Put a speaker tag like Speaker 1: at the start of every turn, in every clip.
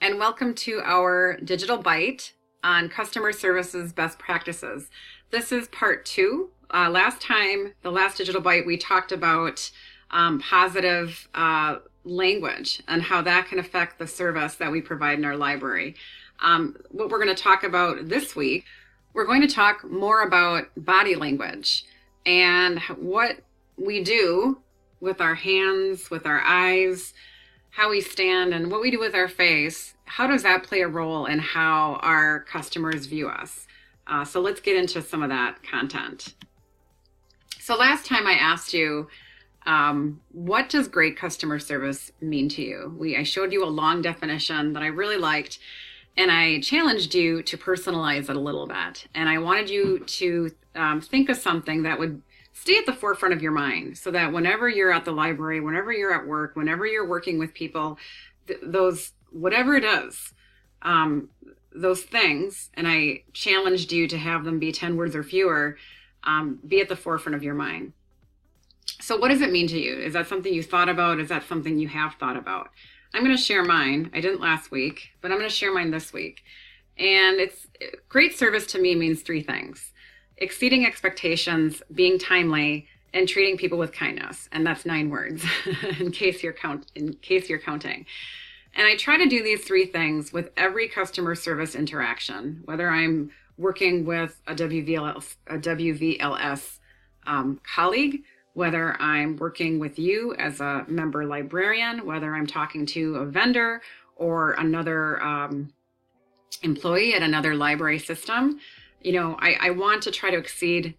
Speaker 1: and welcome to our Digital Byte on customer services best practices. This is part two. Last time, the last Digital Byte, we talked about positive language and how that can affect the service that we provide in our library. What we're going to talk about this week, we're going to talk more about body language and what we do with our hands, with our eyes, how we stand, and what we do with our face. How does that play a role in how our customers view us? So let's get into some of that content. So last time I asked you, what does great customer service mean to you? I showed you a long definition that I really liked, and I challenged you to personalize it a little bit. And I wanted you to think of something that would stay at the forefront of your mind, so that whenever you're at the library, whenever you're at work, whenever you're working with people, those, whatever it is, those things, and I challenged you to have them be 10 words or fewer, be at the forefront of your mind. So what does it mean to you? Is that something you thought about? Is that something you have thought about? I'm going to share mine. I didn't last week, but I'm going to share mine this week. And it's great service to me means three things: exceeding expectations, being timely, and treating people with kindness. And that's 9 words in case you're counting. And I try to do these three things with every customer service interaction, whether I'm working with a WVLS colleague, whether I'm working with you as a member librarian, whether I'm talking to a vendor or another employee at another library system. You know, I want to try to exceed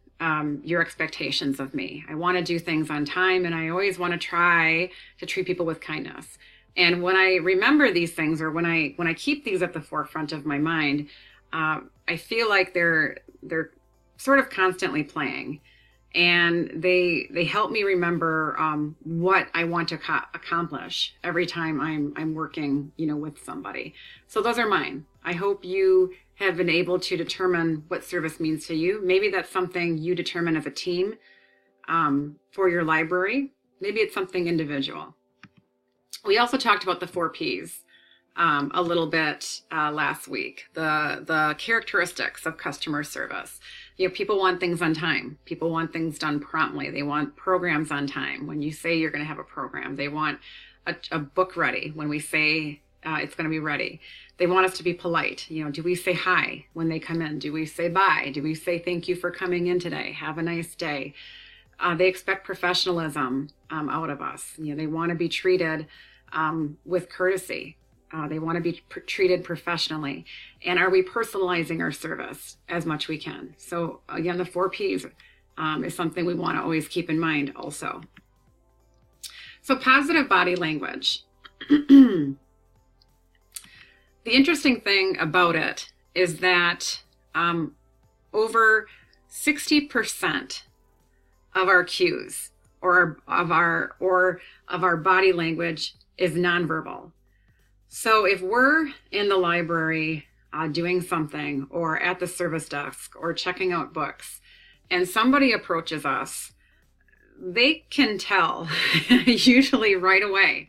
Speaker 1: your expectations of me. I want to do things on time, and I always want to try to treat people with kindness. And when I remember these things, or when I keep these at the forefront of my mind, I feel like they're sort of constantly playing, and they help me remember what I want to accomplish every time I'm working, with somebody. So those are mine. I hope you have been able to determine what service means to you. Maybe that's something you determine as a team for your library. Maybe it's something individual. We also talked about the 4 Ps a little bit last week, the characteristics of customer service. People want things on time. People want things done promptly. They want programs on time. When you say you're going to have a program, they want a book ready when we say it's going to be ready. They want us to be polite. Do we say hi when they come in? Do we say bye? Do we say thank you for coming in today? Have a nice day. They expect professionalism out of us. They want to be treated with courtesy. They want to be treated professionally. And are we personalizing our service as much we can? So again, the 4 Ps is something we want to always keep in mind also. So positive body language. The interesting thing about it is that over 60% of our cues or of our body language is nonverbal. So if we're in the library doing something, or at the service desk, or checking out books, and somebody approaches us, they can tell usually right away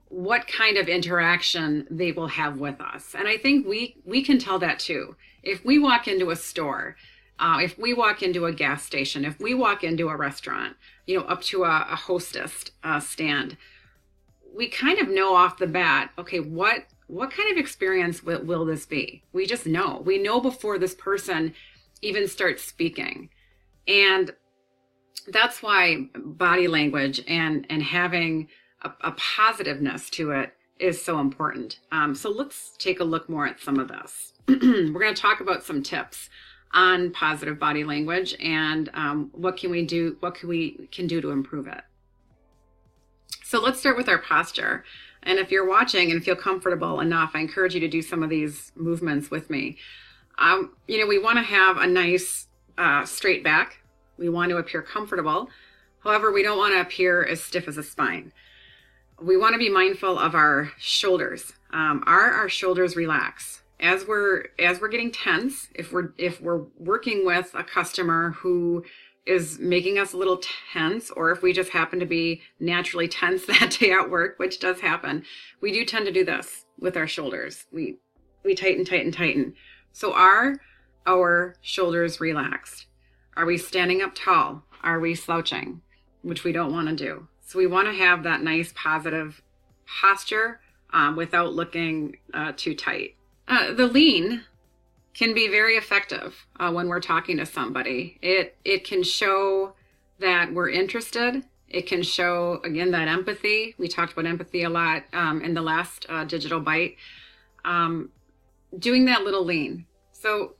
Speaker 1: what kind of interaction they will have with us. And I think we can tell that too. If we walk into a store, if we walk into a gas station, if we walk into a restaurant, up to a hostess stand, we kind of know off the bat, okay, what kind of experience will this be? We just know. We know before this person even starts speaking. And that's why body language and having a positiveness to it is so important. So let's take a look more at some of this. We're going to talk about some tips on positive body language and what can we do to improve it. So let's start with our posture. And if you're watching and feel comfortable enough, I encourage you to do some of these movements with me. We want to have a nice straight back. We want to appear comfortable. However, we don't want to appear as stiff as a spine. We want to be mindful of our shoulders. Are our shoulders relaxed? as we're getting tense, if we're working with a customer who is making us a little tense, or if we just happen to be naturally tense that day at work, which does happen, we do tend to do this with our shoulders. We tighten, tighten, tighten. So are our shoulders relaxed? Are we standing up tall? Are we slouching? Which we don't want to do. So we want to have that nice positive posture without looking too tight. The lean can be very effective when we're talking to somebody. It can show that we're interested. It can show, again, that empathy. We talked about empathy a lot in the last Digital Byte. Doing that little lean. So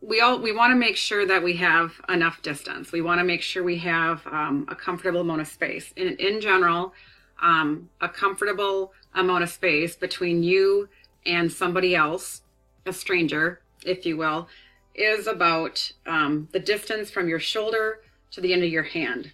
Speaker 1: we want to make sure that we have enough distance. We want to make sure we have a comfortable amount of space. In general, a comfortable amount of space between you and somebody else, a stranger, if you will, is about the distance from your shoulder to the end of your hand.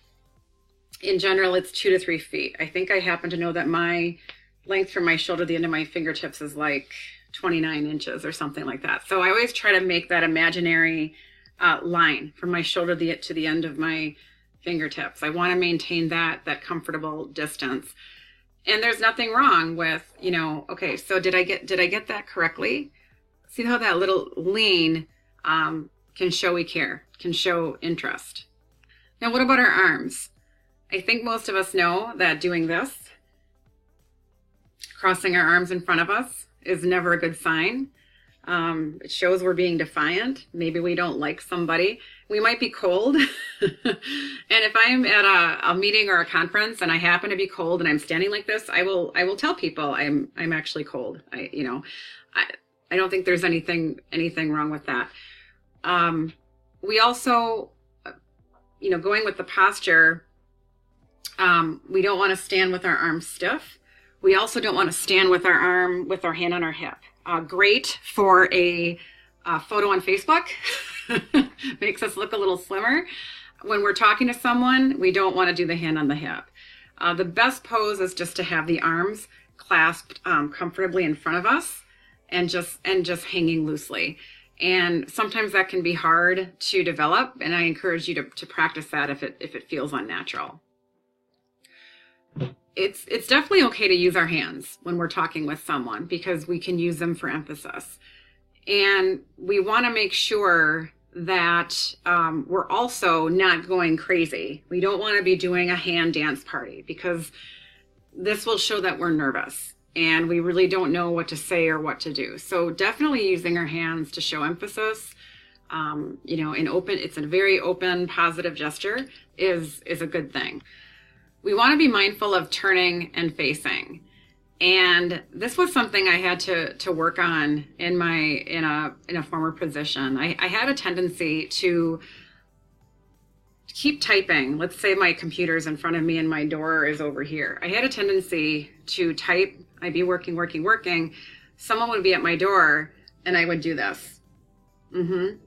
Speaker 1: In general, it's 2 to 3 feet. I think I happen to know that my length from my shoulder to the end of my fingertips is like 29 inches or something like that. So I always try to make that imaginary line from my shoulder to the end of my fingertips. I want to maintain that comfortable distance. And there's nothing wrong with, okay, so did I get that correctly? See how that little lean can show we care, can show interest. Now, what about our arms? I think most of us know that doing this, crossing our arms in front of us, is never a good sign. It shows we're being defiant. Maybe we don't like somebody. We might be cold. And if I'm at a meeting or a conference and I happen to be cold and I'm standing like this, I will tell people I'm actually cold. I don't think there's anything wrong with that. We also, going with the posture, we don't want to stand with our arms stiff. We also don't want to stand with our hand on our hip. Great for a photo on Facebook. Makes us look a little slimmer. When we're talking to someone, we don't want to do the hand on the hip. The best pose is just to have the arms clasped comfortably in front of us and just hanging loosely. And sometimes that can be hard to develop, and I encourage you to practice that if it feels unnatural. It's definitely okay to use our hands when we're talking with someone because we can use them for emphasis. And we want to make sure that we're also not going crazy. We don't want to be doing a hand dance party because this will show that we're nervous and we really don't know what to say or what to do. So definitely using our hands to show emphasis, it's a very open, positive gesture is a good thing. We want to be mindful of turning and facing. And this was something I had to work on in a former position. I had a tendency to keep typing. Let's say my computer's in front of me and my door is over here. I had a tendency to type. I'd be working. Someone would be at my door and I would do this. And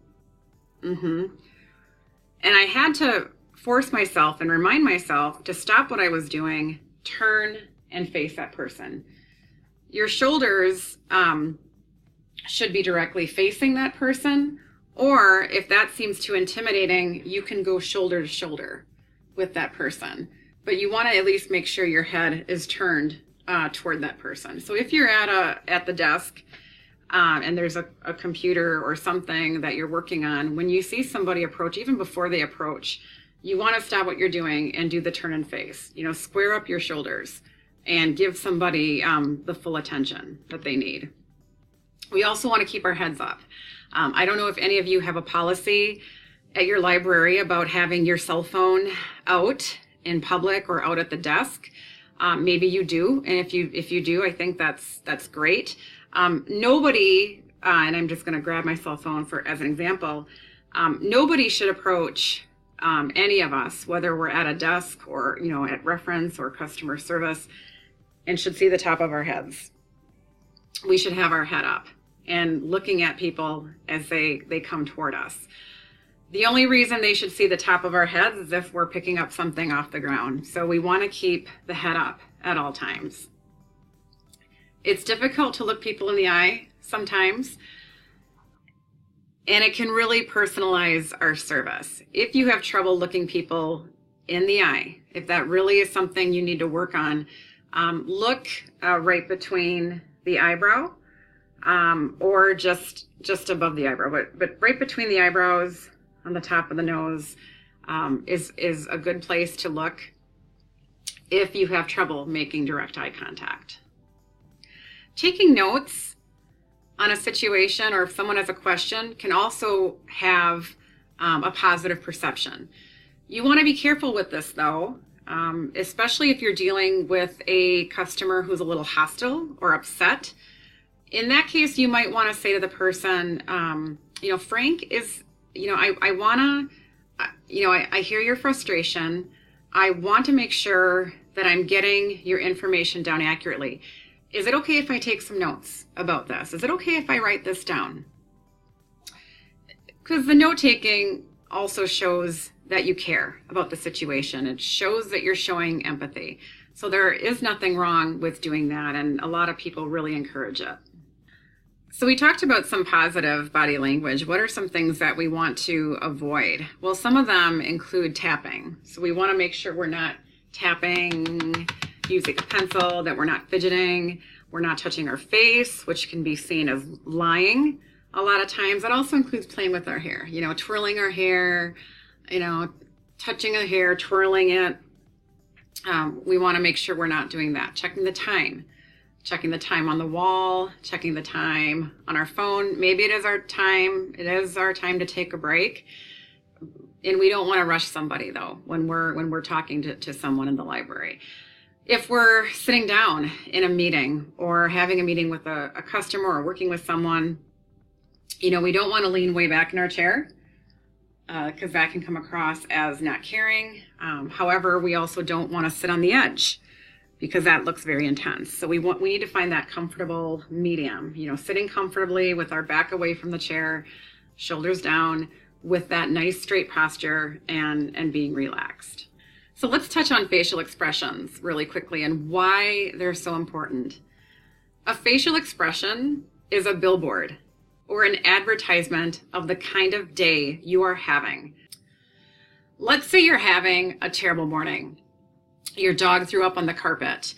Speaker 1: I had to force myself and remind myself to stop what I was doing, turn and face that person. Your shoulders should be directly facing that person, or if that seems too intimidating, you can go shoulder to shoulder with that person. But you want to at least make sure your head is turned toward that person. So if you're at the desk and there's a computer or something that you're working on, when you see somebody approach, even before they approach, you want to stop what you're doing and do the turn and face. Square up your shoulders and give somebody the full attention that they need. We also want to keep our heads up. I don't know if any of you have a policy at your library about having your cell phone out in public or out at the desk. Maybe you do, and if you do, I think that's great. Nobody, and I'm just going to grab my cell phone as an example. Nobody should approach any of us, whether we're at a desk or at reference or customer service, and should see the top of our heads. We should have our head up and looking at people as they come toward us. The only reason they should see the top of our heads is if we're picking up something off the ground. So we want to keep the head up at all times. It's difficult to look people in the eye sometimes. And it can really personalize our service. If you have trouble looking people in the eye, if that really is something you need to work on, look right between the eyebrow, or just above the eyebrow, but right between the eyebrows on the top of the nose is a good place to look if you have trouble making direct eye contact. Taking notes on a situation, or if someone has a question, can also have a positive perception. You want to be careful with this though, especially if you're dealing with a customer who's a little hostile or upset. In that case, you might want to say to the person, Frank is, I hear your frustration. I want to make sure that I'm getting your information down accurately. Is it okay if I take some notes about this? Is it okay if I write this down? Because the note taking also shows that you care about the situation. It shows that you're showing empathy. So there is nothing wrong with doing that, and a lot of people really encourage it. So we talked about some positive body language. What are some things that we want to avoid? Well, some of them include tapping. So we want to make sure we're not tapping using a pencil, that we're not fidgeting, we're not touching our face, which can be seen as lying a lot of times. That also includes playing with our hair, twirling our hair, touching a hair, twirling it. We want to make sure we're not doing that. Checking the time on the wall, checking the time on our phone. Maybe it is our time to take a break. And we don't want to rush somebody though when we're talking to someone in the library. If we're sitting down in a meeting or having a meeting with a customer or working with someone, we don't want to lean way back in our chair because that can come across as not caring. However, we also don't want to sit on the edge because that looks very intense. So we need to find that comfortable medium, sitting comfortably with our back away from the chair, shoulders down, with that nice straight posture and being relaxed. So let's touch on facial expressions really quickly and why they're so important. A facial expression is a billboard or an advertisement of the kind of day you are having. Let's say you're having a terrible morning. Your dog threw up on the carpet.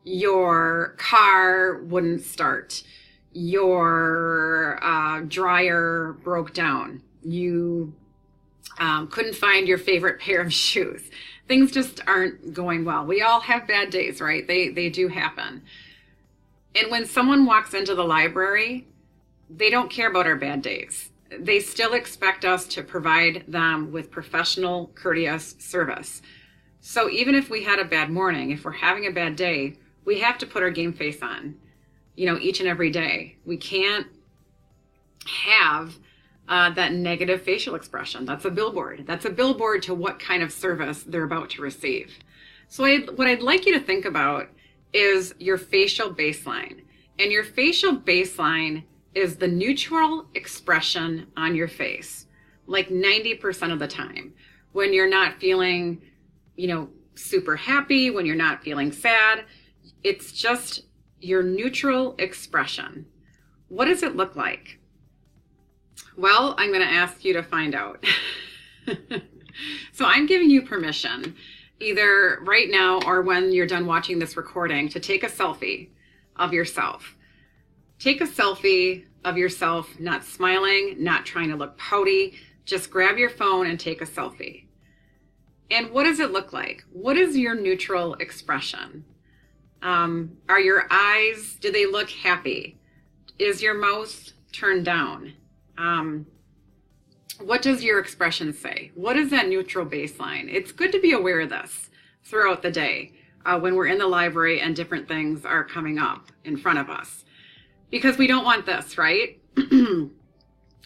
Speaker 1: Your car wouldn't start. Your dryer broke down. You couldn't find your favorite pair of shoes. Things just aren't going well. We all have bad days, right? They do happen. And when someone walks into the library, they don't care about our bad days. They still expect us to provide them with professional, courteous service. So even if we had a bad morning, if we're having a bad day, we have to put our game face on, each and every day. We can't have that negative facial expression. That's a billboard. That's a billboard to what kind of service they're about to receive. So what I'd like you to think about is your facial baseline. And your facial baseline is the neutral expression on your face, like 90% of the time. When you're not feeling, super happy, when you're not feeling sad, it's just your neutral expression. What does it look like? Well, I'm going to ask you to find out. So I'm giving you permission, either right now or when you're done watching this recording, to take a selfie of yourself. Take a selfie of yourself, not smiling, not trying to look pouty. Just grab your phone and take a selfie. And what does it look like? What is your neutral expression? Are your eyes, do they look happy? Is your mouth turned down? What does your expression say? What is that neutral baseline? It's good to be aware of this throughout the day when we're in the library and different things are coming up in front of us. Because we don't want this, right? I'm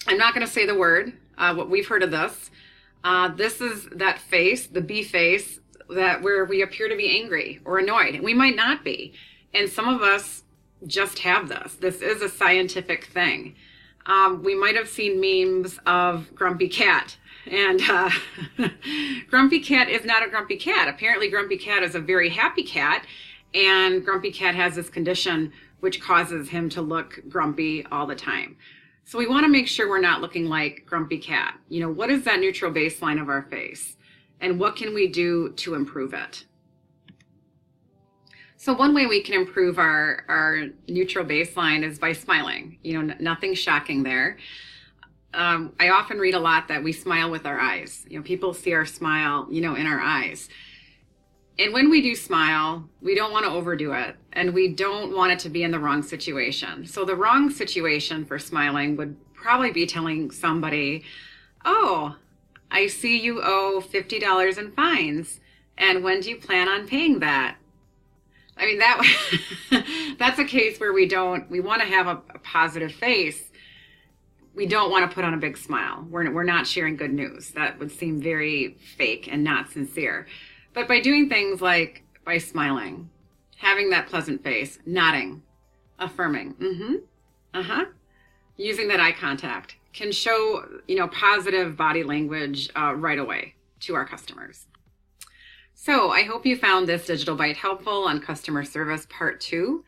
Speaker 1: not going to say the word. What we've heard of this. This is that face, the B face, where we appear to be angry or annoyed. And we might not be. And some of us just have this. This is a scientific thing. We might have seen memes of Grumpy Cat. And Grumpy Cat is not a grumpy cat. Apparently Grumpy Cat is a very happy cat. And Grumpy Cat has this condition which causes him to look grumpy all the time. So we want to make sure we're not looking like Grumpy Cat. You know, what is that neutral baseline of our face? And what can we do to improve it? So one way we can improve our neutral baseline is by smiling. You know, nothing shocking there. I often read a lot that we smile with our eyes. You know, people see our smile, you know, in our eyes. And when we do smile, we don't want to overdo it, and we don't want it to be in the wrong situation. So the wrong situation for smiling would probably be telling somebody, oh, I see you owe $50 in fines, and when do you plan on paying that? I mean, that's a case where we want to have a positive face. We don't want to put on a big smile. We're not sharing good news. That would seem very fake and not sincere. But by doing things like by smiling, having that pleasant face, nodding, affirming, using that eye contact can show, you know, positive body language right away to our customers. So I hope you found this Digital Byte helpful on customer service part 2,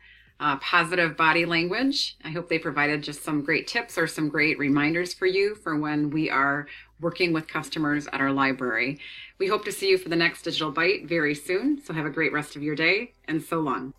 Speaker 1: positive body language. I hope they provided just some great tips or some great reminders for you for when we are working with customers at our library. We hope to see you for the next Digital Byte very soon. So have a great rest of your day, and so long.